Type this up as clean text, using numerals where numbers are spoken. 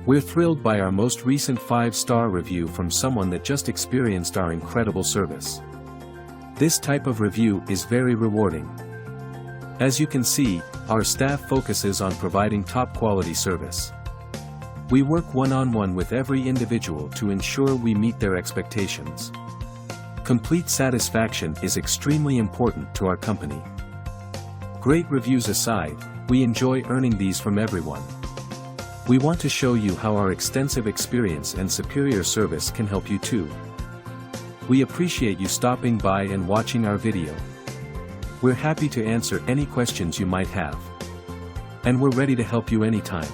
We're thrilled by our most recent 5-star review from someone that just experienced our incredible service. This type of review is very rewarding. As you can see, our staff focuses on providing top-quality service. We work one-on-one with every individual to ensure we meet their expectations. Complete satisfaction is extremely important to our company. Great reviews aside, we enjoy earning these from everyone. We want to show you how our extensive experience and superior service can help you too. We appreciate you stopping by and watching our video. We're happy to answer any questions you might have. And we're ready to help you anytime.